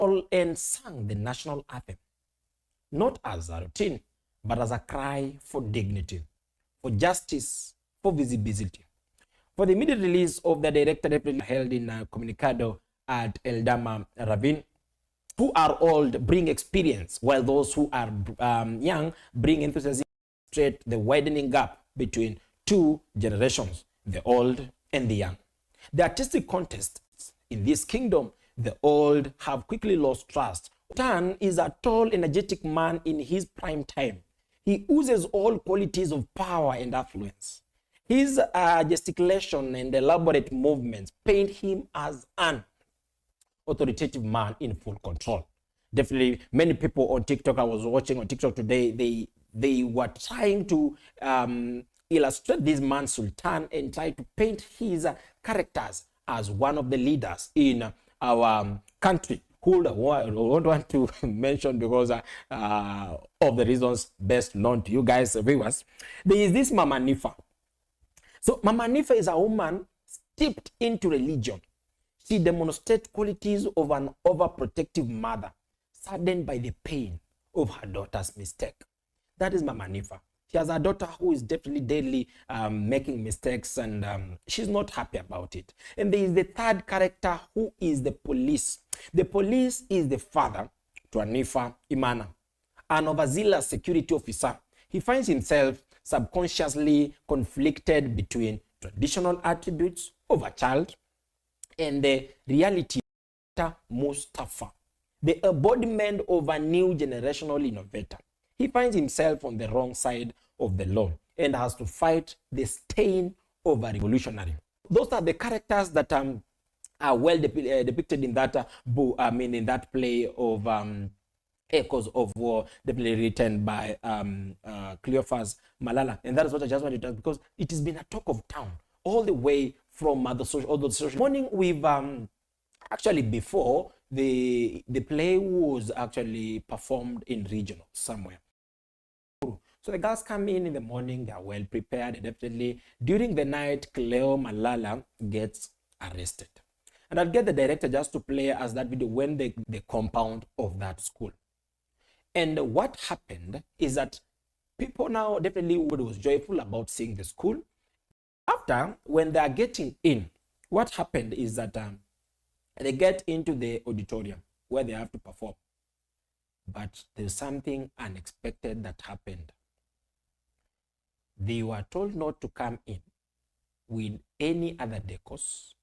all and sang the national anthem, not as a routine, but as a cry for dignity, for justice, for visibility. For the immediate release of the director held in Comunicado at Eldama Ravine, who are old bring experience, while those who are young bring enthusiasm, straight the widening gap between two generations, the old and the young. The artistic contests in this kingdom, the old have quickly lost trust. Tan is a tall, energetic man in his prime time. He oozes all qualities of power and affluence. His gesticulation and elaborate movements paint him as an authoritative man in full control. Definitely, many people on TikTok, I was watching on TikTok today, they were trying to illustrate this man Sultan and try to paint his characters as one of the leaders in our country, who I don't want to mention because of the reasons best known to you guys, viewers. There is this Mama Nifa. So Mama Nifa is a woman steeped into religion. She demonstrates qualities of an overprotective mother, saddened by the pain of her daughter's mistake. That is Mama Nifa. She has a daughter who is definitely daily making mistakes, and she's not happy about it. And there is the third character, who is the police. The police is the father to Anifa Imana, an overzealous security officer. He finds himself subconsciously conflicted between traditional attributes of a child and the reality of Mustafa, the embodiment of a new generational innovator. He finds himself on the wrong side of the law and has to fight the stain of a revolutionary. Those are the characters that are well depicted in that in that play of Echoes of War, definitely written by Cleophas Malala. And that is what I just wanted to do, because it has been a talk of town all the way from the social morning. We've actually, before the play was actually performed in regional somewhere. So the girls come in the morning, they are well prepared, and definitely during the night, Cleo Malala gets arrested. And I'll get the director just to play as that video when the compound of that school. And what happened is that people now, definitely was joyful about seeing the school. After, when they are getting in, what happened is that they get into the auditorium where they have to perform. But there's something unexpected that happened. They were told not to come in with any other decors,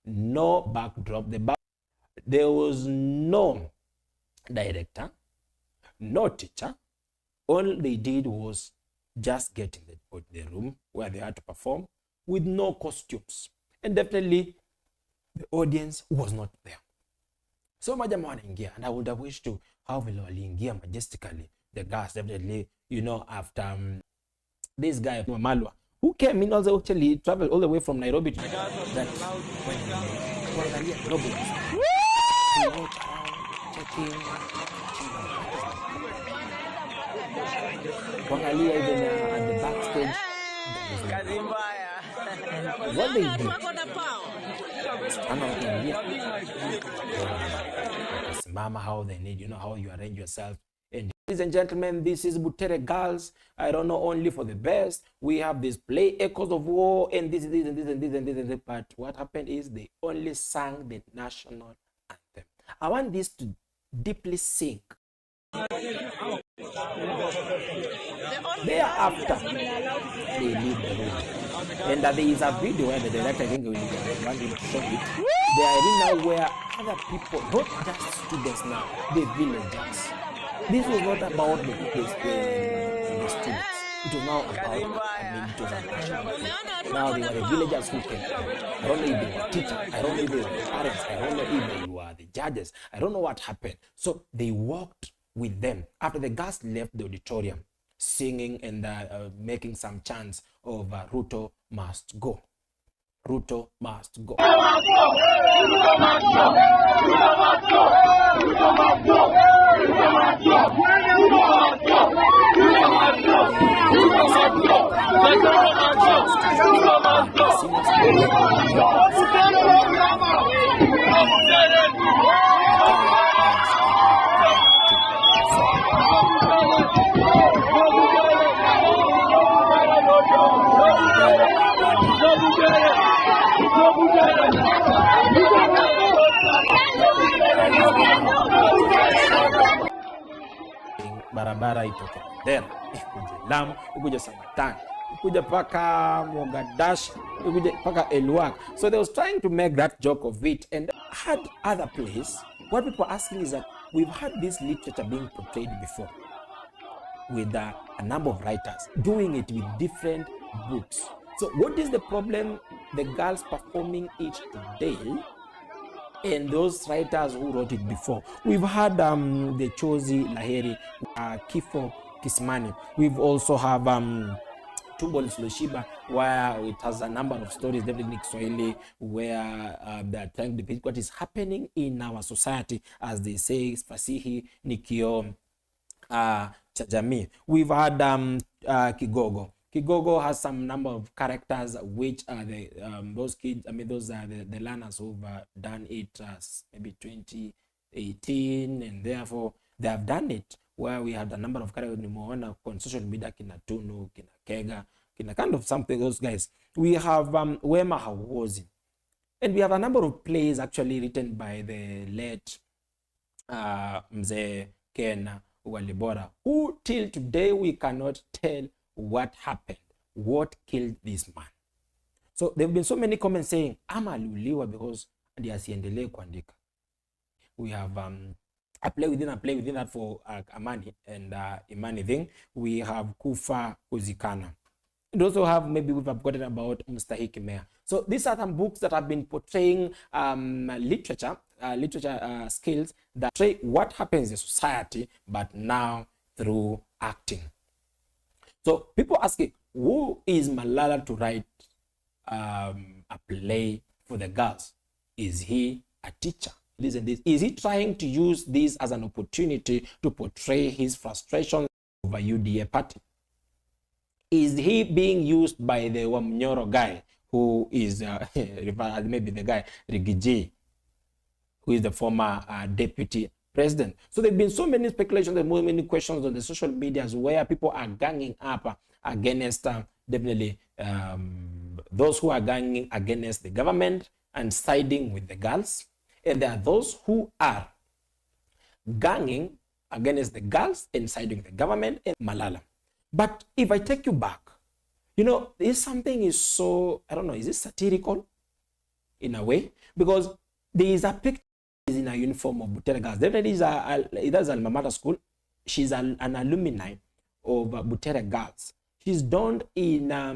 no backdrop. There was no director, no teacher. All they did was just get in the room where they had to perform with no costumes. And definitely the audience was not there. So majama wanaingia, and I would have wished to have waliingia majestically. The guys definitely, after this guy Malwa, who came in also actually traveled all the way from Nairobi to that when nobody. He walked around checking. Even at the backstage, what they did, Mama, how they need, how you arrange yourself. And ladies and gentlemen, this is Butere Girls. I don't know, only for the best. We have this play, Echoes of War, and this, and this, and this, and this, and this, and this. But what happened is they only sang the national anthem. I want this to deeply sink. Thereafter, they leave the room. And there is a video where the director, I think, will want him to show it. They are in now where other people, not just students now, the villagers. This was not about the students. It was now about, it was a national. Now they were the villagers who came. I don't know if they were teachers. I don't know if they were the parents. I don't know if they were the judges. I don't know what happened. So they walked with them after the guests left the auditorium, singing and making some chants of Ruto must go. Ruto must go. barabara itoke Butere, ikuje Lamu, ikuje Samatani, ikuje paka Mogadishu, ikuje paka Elwak. So they was trying to make that joke of it, and had other place. What people are asking is that we've had this literature being portrayed before with a number of writers doing it with different books. So what is the problem? The girls performing it today and those writers who wrote it before. We've had the Chozi Lahiri, Kifo Kismani. We've also have Tumbol Sloshiba, where it has a number of stories, definitely Kiswahili, where they're trying to depict what is happening in our society, as they say, fasihi nikio cha jamii. We've had Kigogo. Kigogo has some number of characters which are the those kids, I mean those are the learners who've done it maybe 2018, and therefore they have done it where we had a number of characters on social media, kina Tunu, kina Kega, kina kind of something, those guys. We have Wema Hawozi, and we have a number of plays actually written by the late Mzee Ken Walibora, who till today we cannot tell what happened, what killed this man. So there have been so many comments saying ama aliuliwa because ndiye asiendelee kuandika. We have a play within that for Amani and Imani thing. We have Kufa Kuzikana. And also have, maybe we've forgotten about Mustahiki Mea. So these are some books that have been portraying literature skills that portray what happens in society, but now through acting. So people asking, who is Malala to write a play for the girls? Is he a teacher? Listen, this is he trying to use this as an opportunity to portray his frustration over UDA party? Is he being used by the Wamnyoro guy who is maybe the guy Rigiji, who is the former deputy president? So there have been so many speculations and so many questions on the social medias where people are ganging up against definitely those who are ganging against the government and siding with the girls. And there are those who are ganging against the girls and siding with the government and Malala. But if I take you back, you know, this something is so, I don't know, is it satirical in a way? Because there is a picture in a uniform of Butere Girls. Definitely is that's alma mater school. She's an alumni of Butere Girls. She's donned in a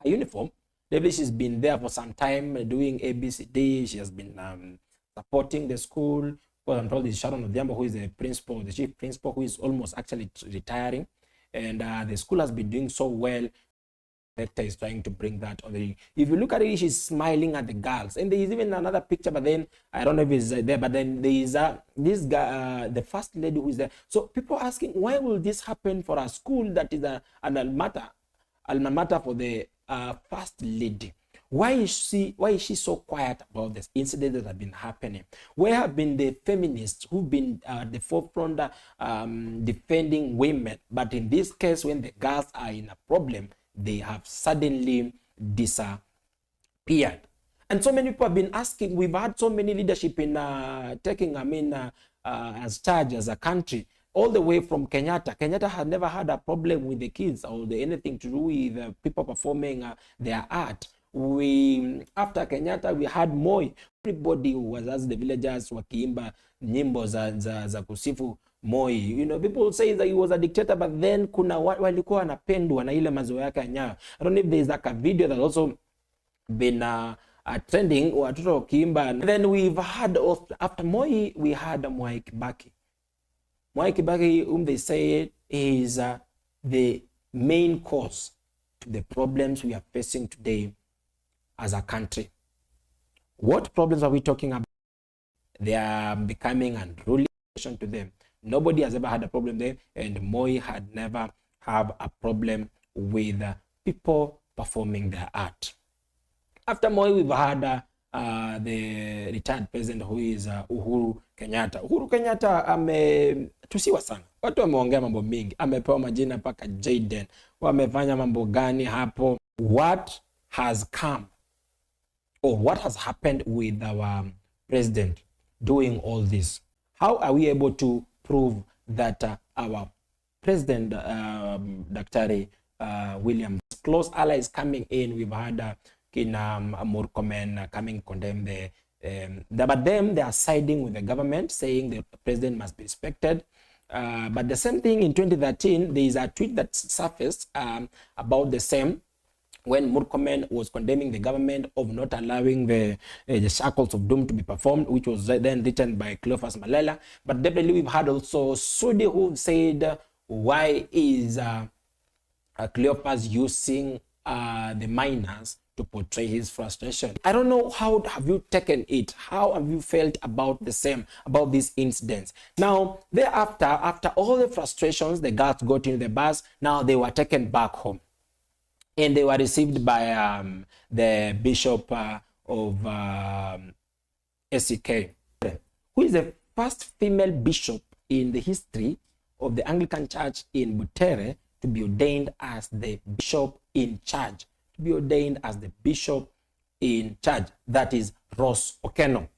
uniform. Definitely she's been there for some time doing ABCD. She has been supporting the school. Well, I'm told it's Sharon Odhiambo, who is the principal, the chief principal, who is almost actually retiring. And the school has been doing so well. The director is trying to bring that on the. If you look at it, she's smiling at the girls. And there is even another picture, but then I don't know if it's there. But then there is this guy, the first lady who is there. So people are asking, why will this happen for a school that is an alma mater for the first lady? Why is she so quiet about this incident that have been happening? Where have been the feminists who've been at the forefront defending women? But in this case, when the girls are in a problem, they have suddenly disappeared. And so many people have been asking, we've had so many leadership in taking, as charge as a country, all the way from Kenyatta. Kenyatta had never had a problem with the kids or anything to do with people performing their art. After Kenyatta, we had Moi. Everybody was, as the villagers wakiimba nyimbo za kusifu Moi. You know, people say that he was a dictator, but then kuna walikuwa wanapendwa na ile mazoea yake ya Nyayo. I don't know if there's like a video that also been trending, watoto wakiimba. And then we've had, after Moi, we had Mwai Kibaki. Mwai Kibaki, whom they say is the main cause to the problems we are facing today as a country. What problems are we talking about? They are becoming unruly to them. Nobody has ever had a problem there, and Moi had never had a problem with people performing their art. After Moi, we've had the retired president, who is Uhuru Kenyatta. Uhuru Kenyatta ametusiwa sana. Watu wameongea mambo mingi. Amepewa majina paka Jaden. Wamefanya mambo gani hapo? What has come, or what has happened with our president? doing all this? How are we able to prove that our President Dr. William close allies coming in? We've had Murkomen coming condemn but them they are siding with the government, saying the president must be respected. But the same thing in 2013, there is a tweet that surfaced about the same, when Murkomen was condemning the government of not allowing the shackles of doom to be performed, which was then written by Cleophas Malala. But definitely we've had also Sudi, who said, why is Cleophas using the minors to portray his frustration? I don't know, how have you taken it? How have you felt about the same, about these incidents? Now, thereafter, after all the frustrations, the girls got in the bus. Now they were taken back home, and they were received by the bishop of SEK, who is the first female bishop in the history of the Anglican Church in Butere to be ordained as the bishop in charge. To be ordained as the bishop in charge. That is Ross Okeno,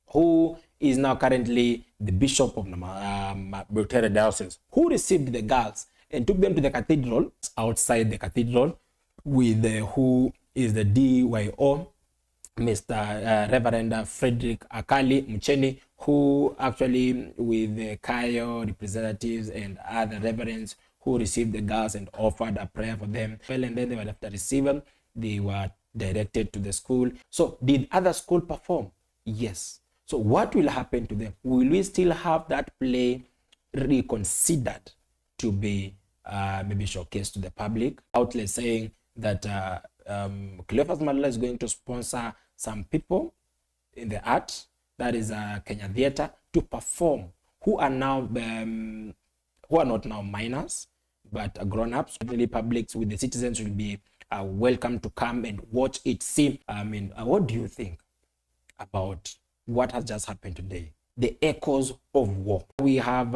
who is now currently the bishop of Butere Diocese, who received the girls and took them to the cathedral, outside the cathedral, with who is the DYO, Mr. Reverend Frederick Akali Mcheni, who actually with the Kayo representatives and other reverends who received the girls and offered a prayer for them. Well, and then they were left to receive them. They were directed to the school. So did other school perform? Yes. So what will happen to them? Will we still have that play reconsidered to be maybe showcased to the public? Outlets saying that Cleophas Malala is going to sponsor some people in the art, that is Kenya Theatre, to perform, who are now who are not now minors but grown-ups. Really, publics with the citizens will be welcome to come and watch it. See, I mean, what do you think about what has just happened today? The echoes of war. We have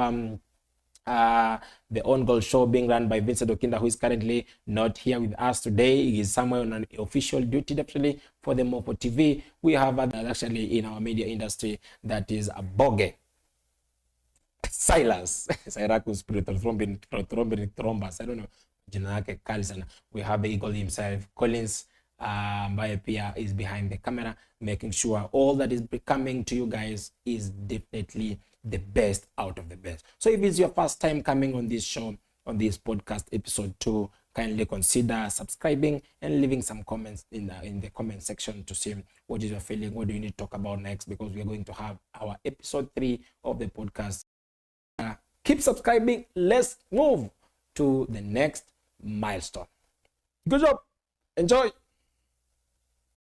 the on-goal show being run by Vincent Okinda, who is currently not here with us today. He is somewhere on an official duty, definitely, for the MO4tv. We have actually in our media industry, that is a Boge, Silas, Cyracuse Thrombus, I don't know. We have the Eagle himself, Collins, Mbaye Pia is behind the camera, making sure all that is coming to you guys is definitely the best out of the best. So if it's your first time coming on this show, on this podcast episode 2, kindly consider subscribing and leaving some comments in the comment section to see what is your feeling, what do you need to talk about next, because we are going to have our episode 3 of the podcast. Keep subscribing. Let's move to the next milestone. Good job. Enjoy.